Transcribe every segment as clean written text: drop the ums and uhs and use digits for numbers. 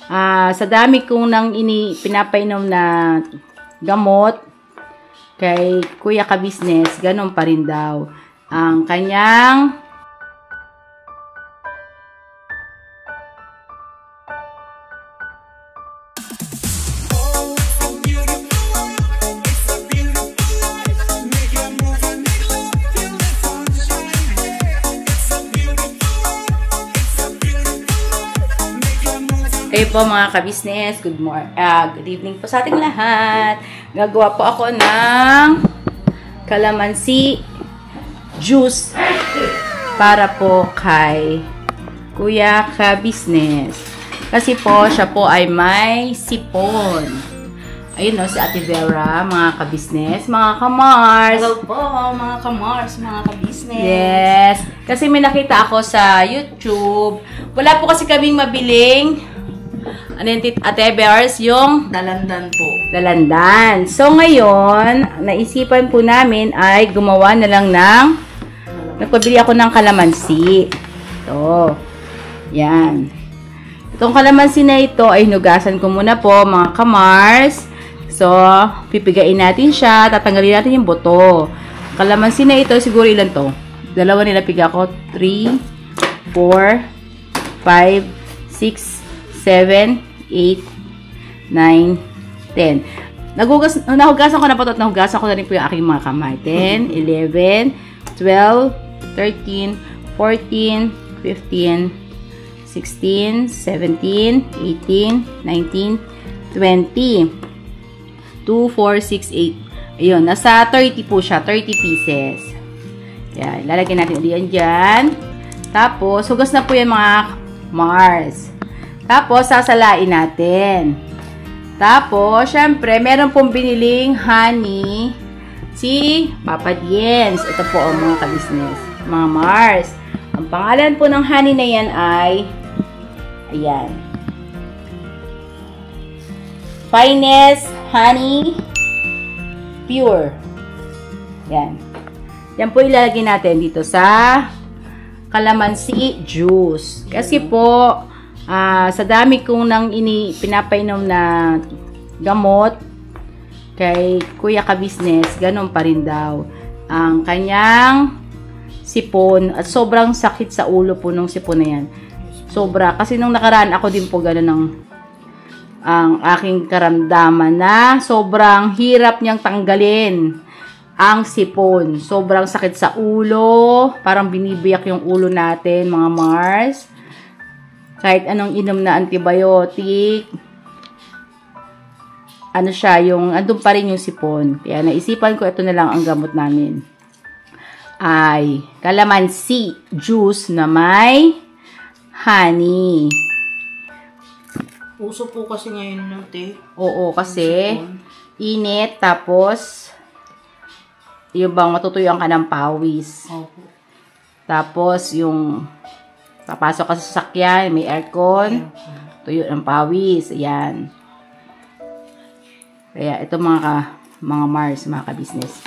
Sa dami kong nang pinapainom na gamot kay Kuya Ka-Business, ganun pa rin daw ang kanyang Hey po mga ka-business, good evening po sa ating lahat. Gagawa po ako ng calamansi juice para po kay Kuya Ka-Business. Kasi po, siya po ay may sipon. Ayun si Ate Vera, mga ka-business, mga ka-Mars. Hello po, mga ka-Mars, mga ka-business. Yes. Kasi may nakita ako sa YouTube. Wala po kasi kaming mabiling Ate Bears, yung dalandan po. Dalandan. So, ngayon, naisipan po namin ay gumawa na lang ng nagpabili ako ng kalamansi. Ito. Yan. Itong kalamansi na ito ay hinugasan ko muna po, mga kamars. So, pipigain natin siya. Tatanggalin natin yung buto. Kalamansi na ito, siguro ilan to? Dalawa nilapig ako. 3, 4, 5, 6, 7, 8, 9, 10. Nahugasan ko na po ito at nahugasan ko na rin po yung aking mga kamay. 10, 11, 12, 13, 14, 15, 16, 17, 18, 19, 20. 2, 4, 6, 8. Ayun, nasa 30 po siya. 30 pieces. Yan, lalagyan natin ulit yan dyan. Tapos, hugas na po yan mga Mars. Tapos, sasalain natin. Tapos, syempre, meron pong biniling honey si Papa Diens. Ito po ang mga ka-business. Mga Mars. Ang pangalan po ng honey na yan ay ayan. Finest Honey Pure. Yan. Yan po ilalagay natin dito sa calamansi juice. Kasi po, sa dami kong nang pinapainom na gamot kay Kuya Ka-Business, ganun pa rin daw ang kanyang sipon at sobrang sakit sa ulo po nung sipon na yan. Sobra. Kasi nung nakaraan ako din po ganun ang aking karamdaman na sobrang hirap niyang tanggalin ang sipon. Sobrang sakit sa ulo. Parang binibiyak yung ulo natin, mga Mars. Kahit anong inom na antibiotic, ano siya, andun pa rin yung sipon. Kaya naisipan ko, ito na lang ang gamot namin. Ay, calamansi juice na may honey. Uso po kasi ngayon ng tea. Oo, kasi init, tapos yung bang matutuyuan ka ng pawis. Opo. Tapos yung papasok ka sa sasakyan, may aircon, tuyo ng pawis, ayan. Kaya ito mga Mars, mga ka-business,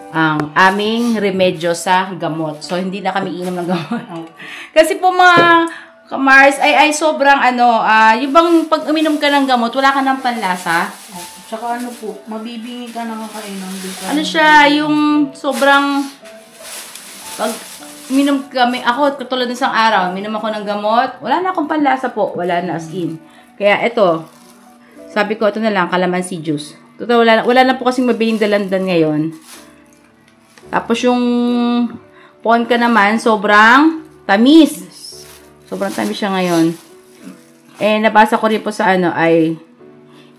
ang aming remedyo sa gamot. So, hindi na kami inom ng gamot. Kasi po mga ka-Mars, ay sobrang yung bang pag uminom ka ng gamot, wala ka ng panlasa. Tsaka po, mabibingi ka na kakainom. Ano siya, yung sobrang pag minom kami, ako, katulad ng isang araw, minom ako ng gamot, wala na akong panlasa po. Wala na as in. Kaya ito, sabi ko, ito na lang, calamansi juice. Totoo, wala na po kasing mabiling dalandan ngayon. Tapos yung ponka naman, sobrang tamis. Sobrang tamis siya ngayon. Nabasa ko rin po sa ay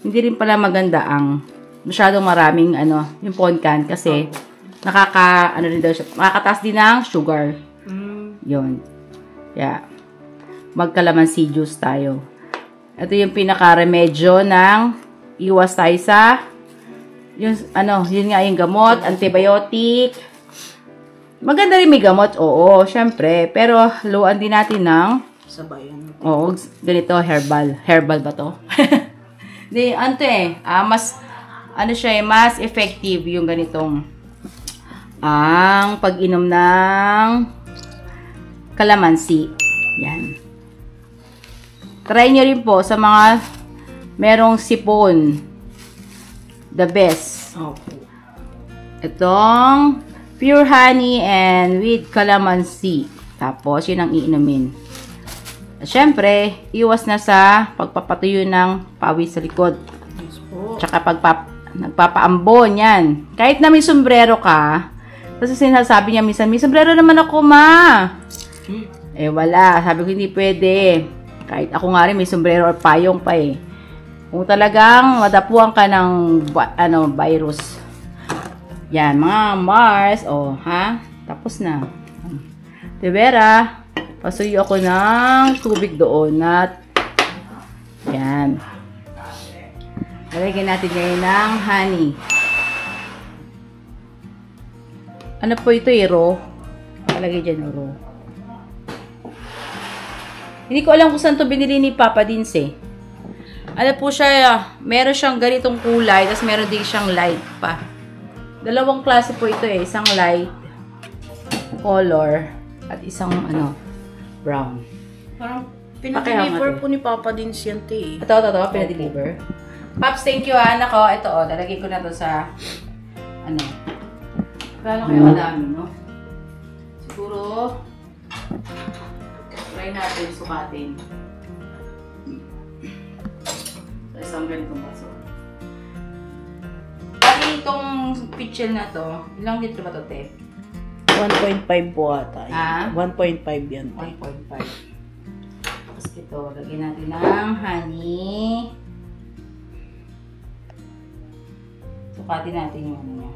hindi rin pala maganda ang masyadong maraming yung ponkan kasi nakakataas din ng sugar. Yun. Yeah. Magkalamansi juice tayo. Ito yung pinaka-remedyo ng iwas tayo sa yun nga yung gamot, antibiotic. Maganda rin may gamot, oo, syempre. Pero luan din natin ng sabayan. Oo, ganito, herbal. Herbal ba to? Di, mas mas effective yung ganitong ang pag-inom ng calamansi. Yan. Try nyo rin po sa mga merong sipon. The best. Opo. Itong pure honey and with calamansi. Tapos, yun ang iinumin. At syempre, iwas na sa pagpapatuyo ng pawis sa likod. Yes po. Tsaka nagpapaambon, yan. Kahit na may sombrero ka, kasi sinasabi niya minsan, may sombrero naman ako, ma. Eh, wala. Sabi ko, hindi pwede. Kahit ako nga rin, may sombrero or payong pa eh. Kung talagang madapuan ka ng virus. Yan, mga Mars. Oh, ha? Tapos na. Tibera, pasuyo ako ng tubig doon. At, yan. Lalagyan natin ngayon ng honey. Ano po ito eh, raw? Nakalagay dyan, raw. Hindi ko alam kung saan ito binili ni Papa Dins eh. Ano po siya, meron siyang ganitong kulay, tapos meron din siyang light pa. Dalawang klase po ito eh. Isang light color at isang brown. Parang pinadeliver po ni Papa din siya, te. Ito, pinadeliver. Paps, thank you ha. Nako, ito lalagay ko na to sa Gano'n kayo madami, no? Siguro try natin sukatin. Sa isang ganitong baso. Pati itong pitchel na to, ilang litro ba to, te? 1.5 po ata. Ah? 1.5 yan, te. 1.5. Tapos ito, lagyan natin ng honey. Sukatin natin yung niya.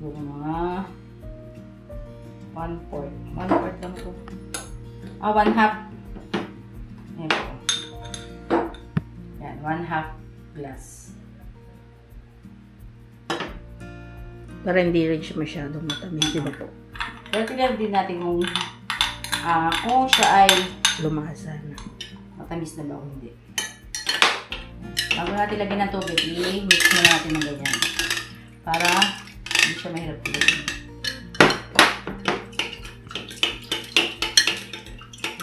Siguro mga 1/4. 1/4 lang po. 1/2. Ayan po. Yan, 1/2 glass. Para hindi rin siya masyadong matamis, di ba po? Pero tignan din natin kung siya ay Lumasa na. matamis na ba o hindi. Bago natin lagyan ng tubig, i-mix na natin ng ganyan. Para hindi siya mahirap tulogin.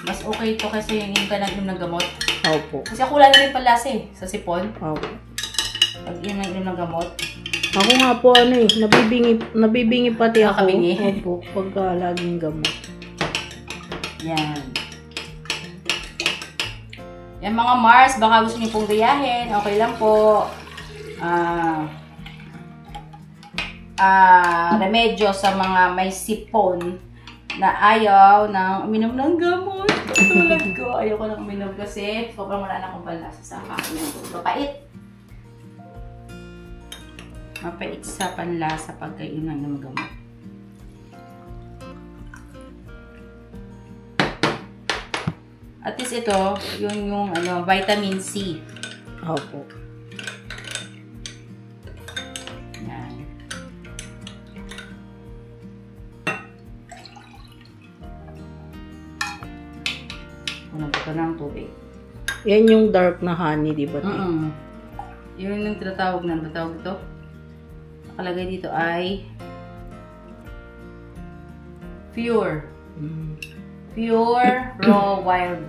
Mas okay ito kasi yung ka nag-inom ng gamot. Opo. Kasi ako wala na rin palasa eh, sa sipon. Opo. Pag yun ang inom ng gamot. Ako nga po nabibingi pati ako. Nakabingi? Opo, pagka laging gamot. Yan. Yan mga Mars, baka gusto niyo pong gayahin, okay lang po. Remedyo sa mga may sipon na ayaw ng uminom ng gamot. Tulad ko, ayaw ko nang uminom kasi sobrang wala na akong panlasa sa kakain. Mapait. Mapait sa panlasa pagkainom ng gamot. At least ito, yung vitamin C. Opo. Yan. Kunan ko ng tubig. Yan yung dark na honey, di ba? Yun yung tinatawag ito. Nakalagay dito ay pure. Pure raw wild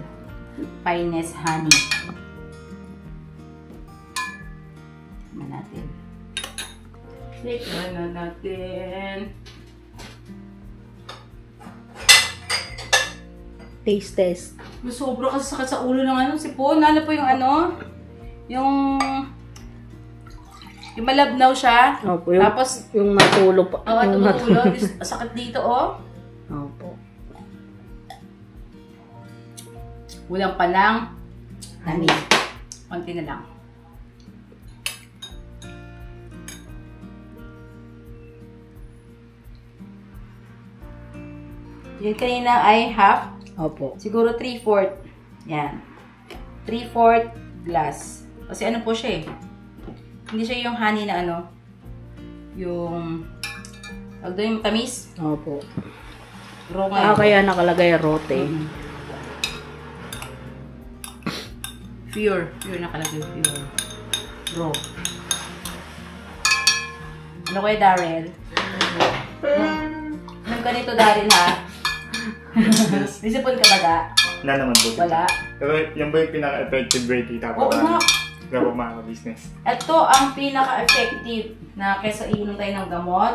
finest honey. Tignan natin. Tignan natin. Taste test. Sobra kasi sakit sa ulo ng sipon. Ano po yung yung malabnaw siya. Opo, yung, tapos yung natulo pa. tumutulo. Sakit dito, oh. Opo. Kulang pa ng honey. Konti na lang. Yan kanina ay half. Opo. Siguro 3/4. Yan. 3/4 glass. Kasi ano po siya eh. Hindi siya yung honey na yung yung matamis. Opo. Raw nga. Kaya nakalagay rote. Pure nakalagay, pure. Raw. Ano kaya, Darrell? Anong ganito, Darrell, ha? Disipon ka ba, da? Wala naman po. Wala. Pero yan ba yung pinaka-effective way, tita? Oo na. Para mga business. Ito ang pinaka-effective na kesa iinom tayo ng gamot.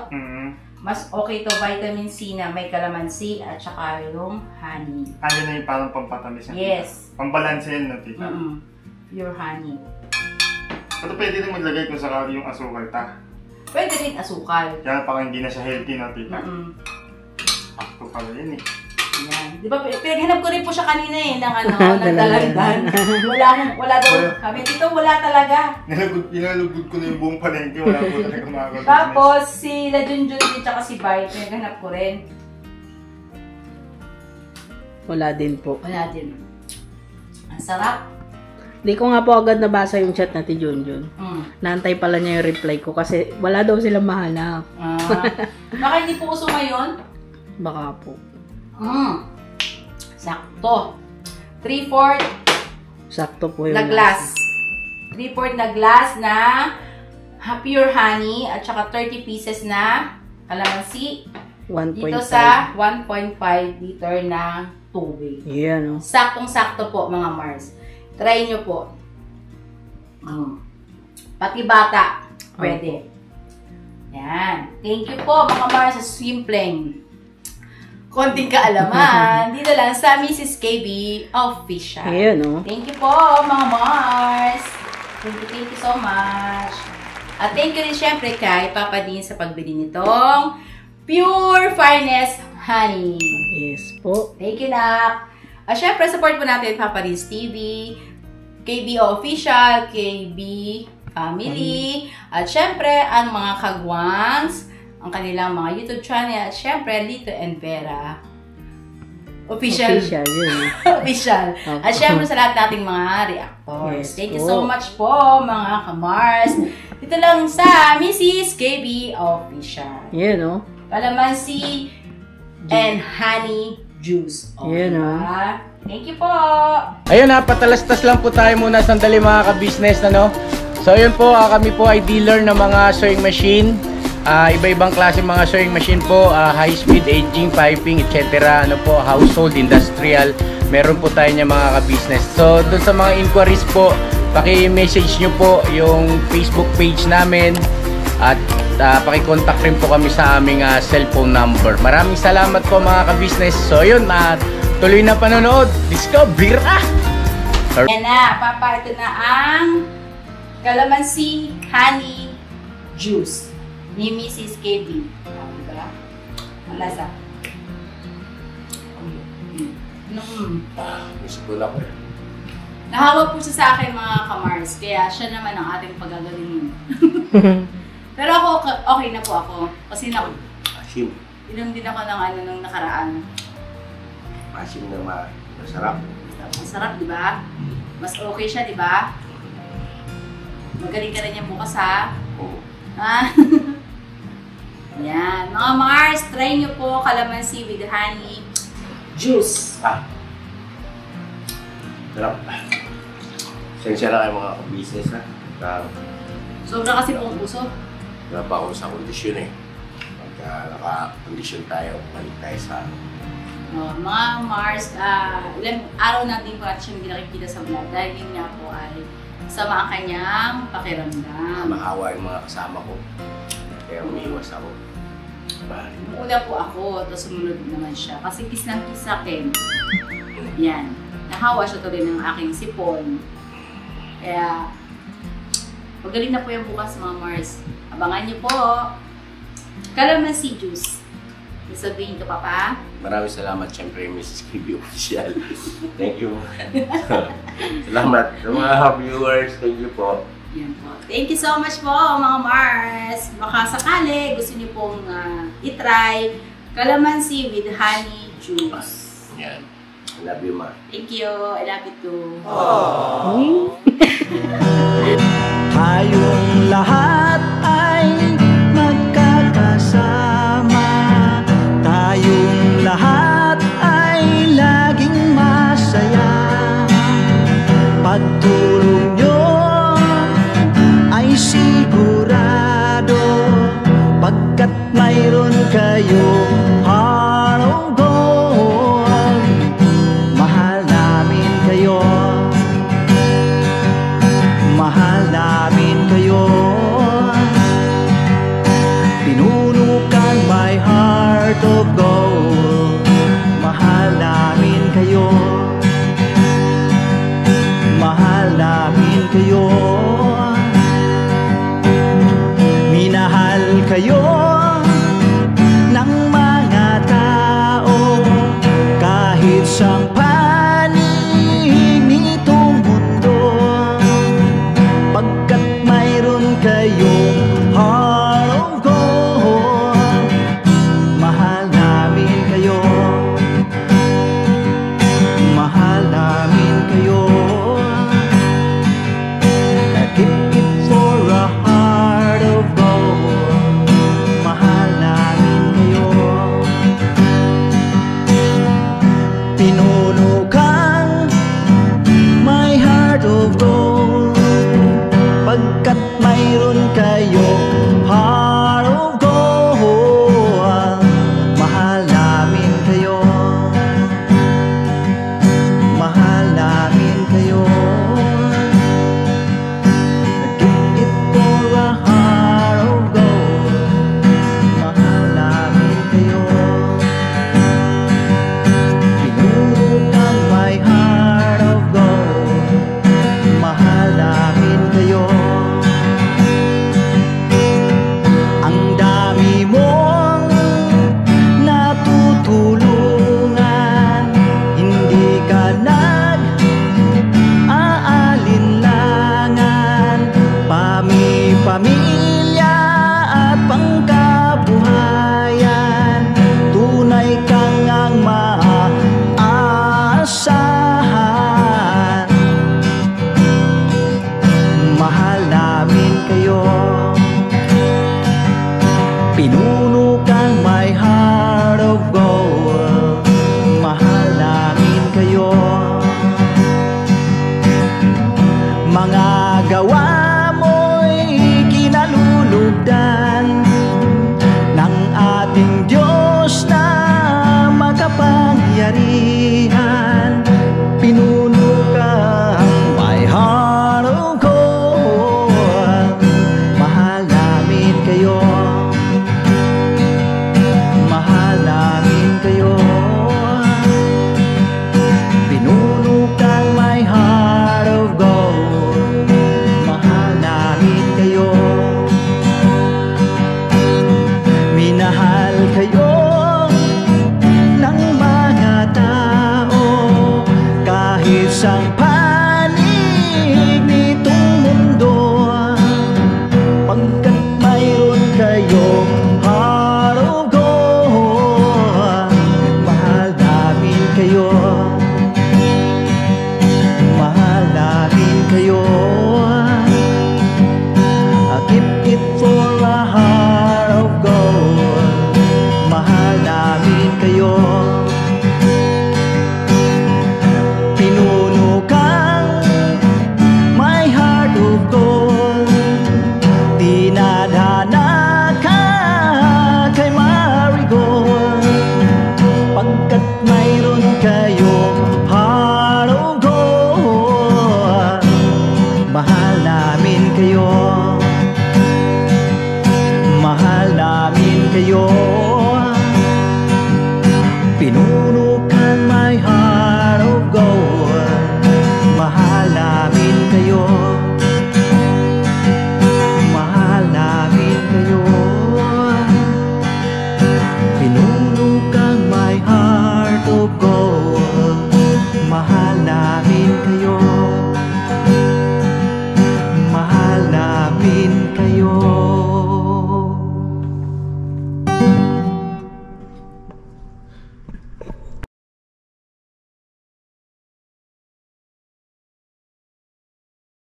Mas okay to vitamin C na may calamansi at saka yung honey. Ano na yung parang pampatamis yan? Yes. Pambalansa yan, no, tita? Pure honey. Ito pwede rin maglagay kung sakali yung asukal, ta? Pwede rin asukal. Kaya parang hindi na siya healthy, no, tita? Akto pala yun eh. Yan. Di ba, pinaghanap ko rin po siya kanina ng ng dalagdan. Wala daw. Sabi dito, wala talaga. Inalugod ko na yung buong palengke, wala po talaga mga business. Tapos, si La Junjun din, tsaka si Bai, pinaghanap ko rin. Wala din po. Wala din. Ang sarap. Hindi ko nga po agad nabasa yung chat natin Junjun. Naantay pala niya yung reply ko kasi wala daw silang mahanap. Baka hindi po uso ngayon? Baka po. Sakto. 3/4 Sakto po yung na glass. 3/4 na glass na pure honey at saka 30 pieces na calamansi. 1.5. Dito sa 1.5 liter na tubig. Yan, Saktong-sakto po mga Mars. Try nyo po. Pati bata. Pwede. Yan. Thank you po mga Mars sa simpleng konting kaalaman. Dito lang sa Mrs. KB Official. Ayan, Thank you po mga Mars. Thank you so much. At thank you rin syempre kay Papa Dean sa pagbili nitong Pure Finest Honey. Yes po. Thank you, Nak. At syempre, support po natin Papa Dean's TV, KB Official, KB Family, at syempre, ang mga kagwangs, ang kanilang mga YouTube channel, at syempre, Lito and Vera. Official. Official. Okay. At syempre, sa lahat nating mga reactors. Yes, Thank you so much po, mga kamars. Dito lang sa Mrs. KB Official. Yan, Calamansi and honey juice. Yan, Thank you po. Ayun patalastas lang po tayo muna sandali mga ka-business, So yun po, kami po ay dealer ng mga sewing machine. Iba-ibang klase mga sewing machine po, high speed, aging, piping, etc. Household, industrial. Meron po tayo niya mga ka-business. So doon sa mga inquiries po, paki-message nyo po yung Facebook page namin. At paki-contact rin po kami sa aming cellphone number. Maraming salamat po mga ka-business. So yun, tuloy na panonood. Discover! Yan na, Papa. Ito na ang calamansi honey juice ni Mrs. KB. Diba? Ang lasa. Gusto ko lang. Nahawa po siya sa akin mga kamars. Kaya siya naman ang ating pagagalingin. Pero ako, okay na po ako. Kasi Asim. inom din ako ng nung nakaraan. Asim na masarap. Masarap, di ba? Mas okay siya, di ba? Magaling ka rin yan bukas, ha? Oo. Yan. Mga Mars, try nyo po calamansi with honey juice. Sarap. Sensya lang kayo mga business, Sobra kasi pong puso. Wala pa ako sa kondisyon Pagka naka-kondisyon tayo, balik tayo sa mga Mars, ilang araw natin po at siyang nakikita sa vlog dahil yun nga po ay sama ang kanyang pakiramdam. maawa yung mga kasama ko. Kaya umiiwas ako. Una po ako, tapos sumunod naman siya. Kasi kiss ng kiss sa akin. Yan. Nahawa siya tuloy ng aking sipon. Kaya, magaling na po yung bukas mga Mars. Abangan niyo po. Calamansi juice. Sabihin ko, Papa. Maraming salamat siyempre Mrs. KB Official. Thank you. Salamat sa mga viewers. Thank you po. Yan po. Thank you so much po mga Mars. Baka sakali gusto niyo pong itry calamansi with honey juice. Yan. I love you, Ma. Thank you. I love you too. Tayong lahat ay magkakasama. Tayong lahat ay laging masaya. Pagtulong nyo ay sigurado, pagkat mayroon kayo heart of gold. Mahal na mahal namin kayo. Pinuno kang my heart of gold, mahal namin kayo. Mahal namin kayo. Minahal kayo ng mga tao kahit sang panig nitong mundo, pagkat mayroon kayong heart of gold. Mahal namin kayo. Mahal namin kayo. Keep it for a heart of gold. Mahal namin kayo. Pinuno kang my heart of gold, pagkat mayroon kayo heart of gold. Mahal namin kayo. Mahal namin kayo. Keep it for a heart of gold. Mahal namin kayo. Pinuno kang my heart of gold. Mahal namin kayo. Ang dami mong natutulungan, hindi ka nag-aalinlangan. Pamilya at pangkabuhayan, tunay kang ang maaasahan. Mahal namin kayo. Pinuno kang my heart of gold. Mahal namin kayo. Mga gawa mo'y kinalulugdan ng ating Diyos na makapangyarihan. Pinuno kang my heart of gold. Mahal namin kayo. Mahal namin kayo. Pinuno kang my heart of gold. Mahal namin kayo. Minahal kayo ng mga tao kahit sang panig nitong mundo, pagkat mayroon kayong heart of gold. Mahal namin kayo. Mahal namin kayo. Keep it for a heart of gold. Mahal namin kayo. Pinuno kang my heart of gold. Dinadhana ka kay Marigold, pagkat mayroon kayong heart of gold. Mahal namin kayo. Mahal namin kayo.